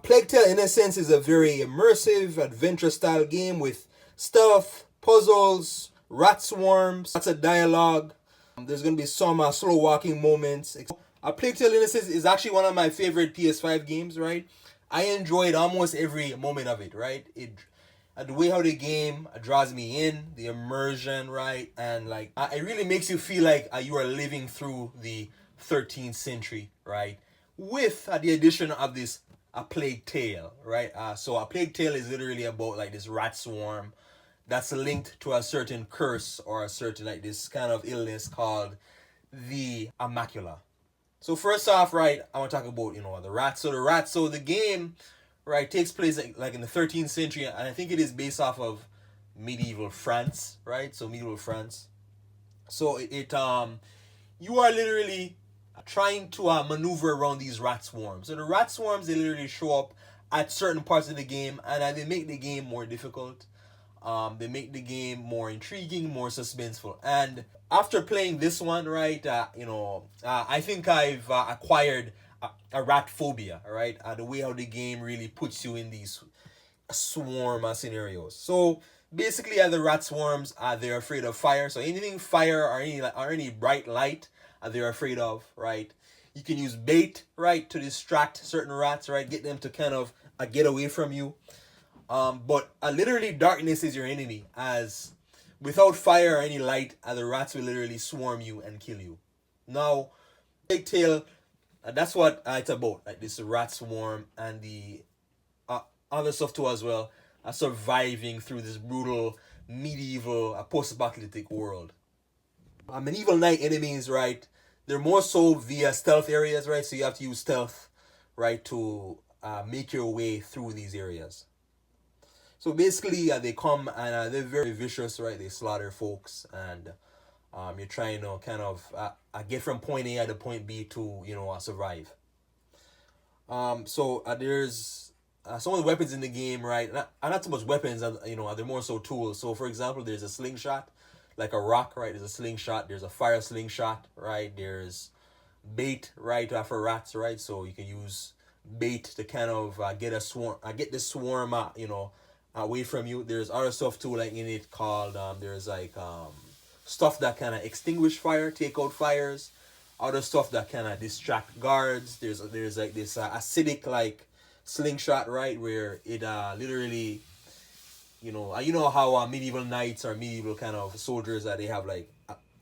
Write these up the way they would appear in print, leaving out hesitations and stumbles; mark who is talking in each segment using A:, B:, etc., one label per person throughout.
A: Plague Tale Innocence is a very immersive adventure style game with stealth, puzzles, rat swarms, lots of dialogue. There's gonna be some slow walking moments. A Plague Tale Innocence is actually one of my favorite PS5 games, right? I enjoyed almost every moment of it, right? The way how the game draws me in, the immersion, right? And like, it really makes you feel like you are living through the 13th century, right? With the addition of this a plague tale, right? So a plague tale is literally about like this rat swarm that's linked to a certain curse or a certain like this kind of illness called the amacula. So first off, right, I want to talk about the rats. So the game, right, takes place like in the 13th century, and I think it is based off of medieval France, right? So medieval France. So you are literally trying to maneuver around these rat swarms. So the rat swarms, they literally show up at certain parts of the game, and they make the game more difficult. They make the game more intriguing, more suspenseful. And after playing this one, right, I think I've acquired a rat phobia, right? The way how the game really puts you in these swarm scenarios. So basically, the rat swarms, they're afraid of fire. So anything fire or any bright light, they're afraid of, right? You can use bait, right, to distract certain rats, right, get them to kind of get away from you. But literally, darkness is your enemy, as without fire or any light, the rats will literally swarm you and kill you. Now, Plague Tale, that's what it's about, like this rat swarm and the other stuff too as well, surviving through this brutal medieval post-apocalyptic world. Medieval night enemies, right? They're more so via stealth areas, right? So you have to use stealth, right, to make your way through these areas. So basically, they come and they're very vicious, right? They slaughter folks, and you're trying to kind of get from point A to point B to survive. So there's some of the weapons in the game, right? Not so much weapons, they're more so tools. So for example, there's a slingshot, like a rock, right? There's a slingshot. There's a fire slingshot, right? There's bait, right, for rats, right? So you can use bait to kind of get this swarm, away from you. There's other stuff too, like in it called there's like stuff that kind of extinguish fire, take out fires. Other stuff that kind of distract guards. There's like this acidic like slingshot, right, where it literally how medieval knights or medieval kind of soldiers that they have like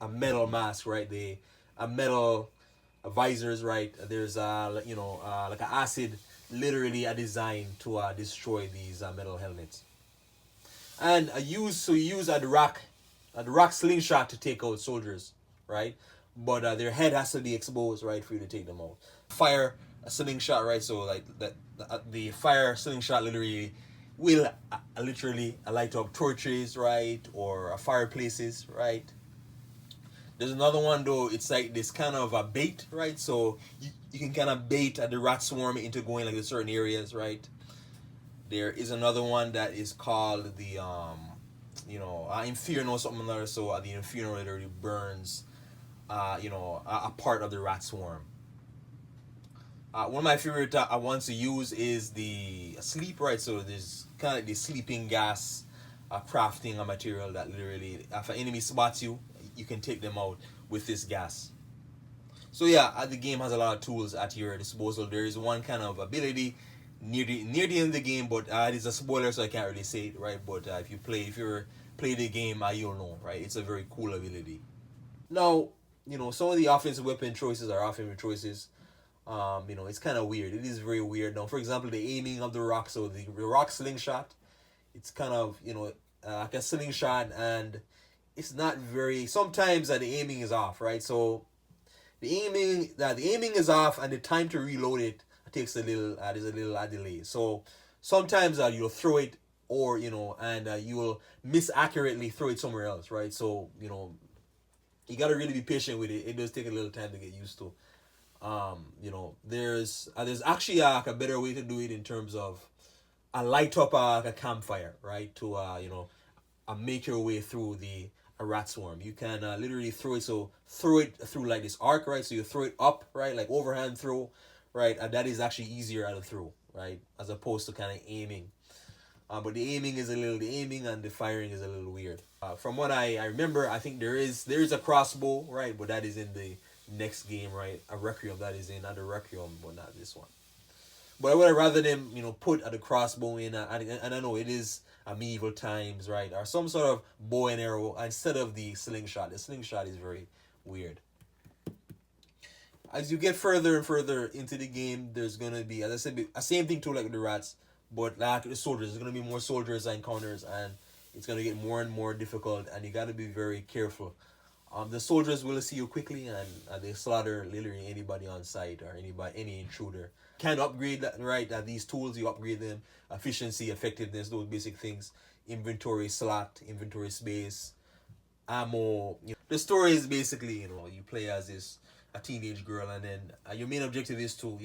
A: a metal mask, right? They a metal visors, right? There's like an acid literally a design to destroy these metal helmets. And you use the rock slingshot to take out soldiers, right? But their head has to be exposed, right, for you to take them out. Fire a slingshot, right? So like the fire slingshot literally will literally light up torches, right, or fireplaces, right. There's another one though. It's like this kind of a bait, right? So you can kind of bait the rat swarm into going like to certain areas, right? There is another one that is called the inferno something another. So the inferno literally burns a part of the rat swarm. One of my favorite ones to use is the sleep, right? So there's kind of like the sleeping gas crafting a material that literally, if an enemy spots you, you can take them out with this gas. So yeah, the game has a lot of tools at your disposal. There is one kind of ability near the end of the game, but it is a spoiler, so I can't really say it, right? But if you're play the game, you'll know, right? It's a very cool ability. Now, some of the offensive weapon choices are offensive choices. It's kind of weird. It is very weird. Now, for example, the aiming of the rock. So the rock slingshot, it's kind of like a slingshot, and it's not very. Sometimes the aiming is off, right? So the aiming is off, and the time to reload it takes a little. There's a little delay. So sometimes you'll throw it, or and you will miss accurately throw it somewhere else, right? So you gotta really be patient with it. It does take a little time to get used to. There's actually like a better way to do it in terms of light up like a campfire, right? To make your way through the a rat swarm. You can literally throw it through like this arc, right? So you throw it up, right, like overhand throw, right? And that is actually easier to throw, right? As opposed to kind of aiming. But the aiming and the firing is a little weird. From what I remember, I think there is a crossbow, right? But that is in the next game, right? A Requiem that is in another Requiem, but not this one. But I would have rather them, put the crossbow in, and I know it is a medieval times, right? Or some sort of bow and arrow instead of the slingshot. The slingshot is very weird. As you get further and further into the game, there's gonna be, as I said, a same thing too like with the rats, but like the soldiers, there's gonna be more soldiers and encounters, and it's gonna get more and more difficult, and you gotta be very careful. The soldiers will see you quickly, and they slaughter literally anybody on site or any intruder. Can upgrade that, right? These tools you upgrade them, efficiency, effectiveness, those basic things. Inventory slot, inventory space, ammo. The story is basically you play as a teenage girl, and then your main objective is to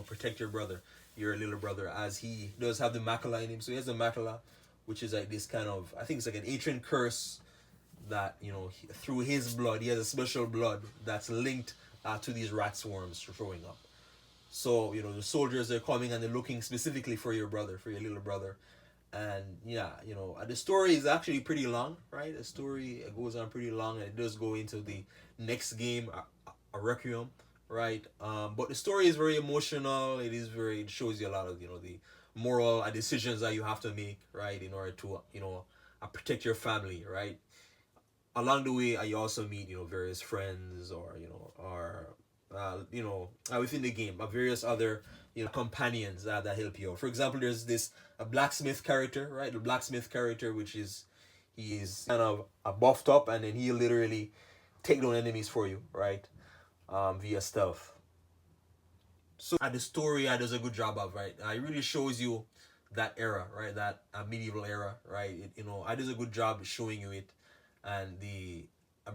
A: protect your brother, your little brother, as he does have the macula in him. So he has the macula, which is like this kind of, I think it's like an ancient curse that through his blood, he has a special blood that's linked to these rat swarms showing up. So the soldiers are coming and they're looking specifically for your brother, for your little brother. And yeah, the story is actually pretty long, right? The story goes on pretty long, and it does go into the next game, a Requiem, right? But the story is very emotional. It shows you a lot of the moral decisions that you have to make, right, in order to protect your family, right? Along the way, I also meet various friends, or within the game, various other companions that help you out. For example, there's this a blacksmith character, right? The blacksmith character, which is he's kind of buffed up, and then he literally take down enemies for you, right? Via stealth. So the story does a good job of, right? It really shows you that era, right? That medieval era, right? It does a good job showing you it, and the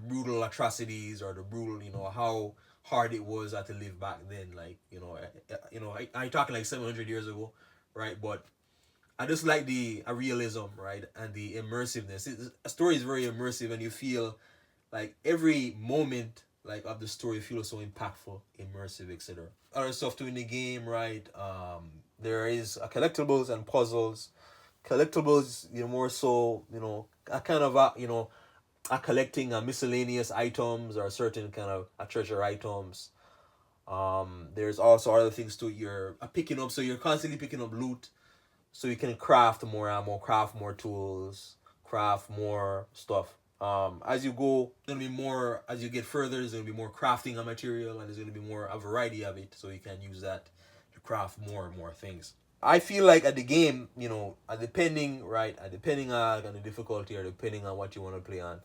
A: brutal atrocities, or the brutal, how hard it was to live back then. Like, I talking like 700 years ago, right? But I just like the realism, right, and the immersiveness. A story is very immersive, and you feel like every moment like of the story feels so impactful, immersive, etc. Other stuff too in the game, right? There is collectibles and puzzles. Collectibles, more so, a kind of collecting miscellaneous items, or certain kind of treasure items. There's also other things too you're picking up, so you're constantly picking up loot, so you can craft more ammo, craft more tools, craft more stuff. As you go, there's gonna be more. As you get further, there's gonna be more crafting of material, and there's gonna be more a variety of it, so you can use that to craft more and more things. I feel like at the game, depending on the difficulty, or depending on what you want to play on.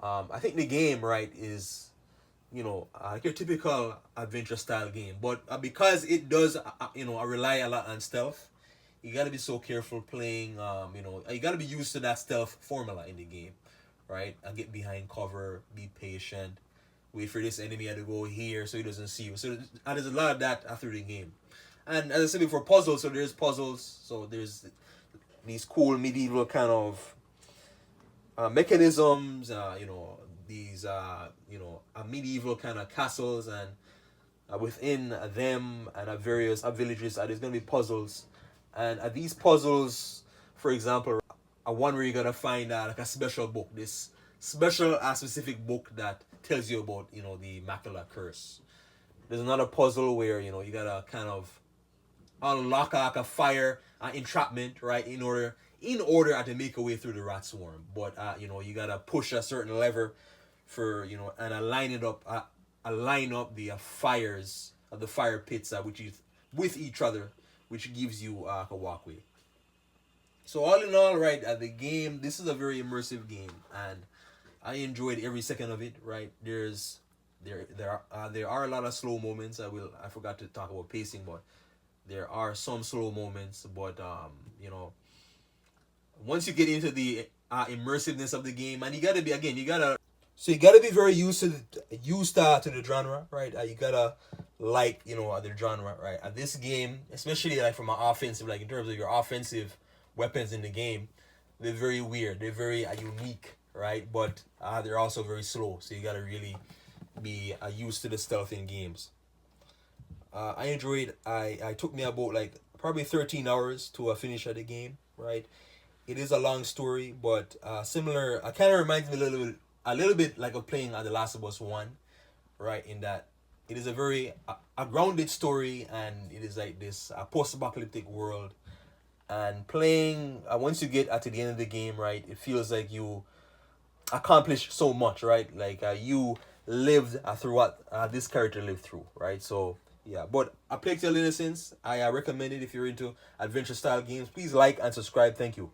A: I think the game, right, is like your typical adventure style game, but because it does rely a lot on stealth, you gotta be so careful playing. You gotta be used to that stealth formula in the game, right? And get behind cover, be patient, wait for this enemy to go here so he doesn't see you. So there's a lot of that through the game. And as I said before, puzzles. So there's puzzles. So there's these cool medieval kind of mechanisms. These medieval kind of castles, and within them and various villages, there's gonna be puzzles. And these puzzles, for example, one where you're gonna find like a special book, this special specific book that tells you about the macula curse. There's another puzzle where you gotta kind of unlock like a fire entrapment, right, in order to make a way through the rat swarm. But you gotta push a certain lever for and align up the fires of the fire pits which is with each other, which gives you a walkway. So all in all, right, the game, this is a very immersive game, and I enjoyed every second of it, right? There are a lot of slow moments. I forgot to talk about pacing, but there are some slow moments. But once you get into the immersiveness of the game, and you gotta be very used to the genre, right? You gotta like the genre, right? And this game, especially like from an offensive, like in terms of your offensive weapons in the game, they're very weird. They're very unique, right? But they're also very slow, so you gotta really be used to the stealth in games. I enjoyed. I took me about like probably 13 hours to a finish of the game, right? It is a long story, but similar. It kind of reminds me a little bit like of playing The Last of Us 1, right? In that it is a very a grounded story, and it is like this post-apocalyptic world. And playing once you get at the end of the game, right? It feels like you accomplished so much, right? Like you lived through what this character lived through, right? So yeah, but A Plague Tale: Innocence, I recommend it if you're into adventure style games. Please like and subscribe. Thank you.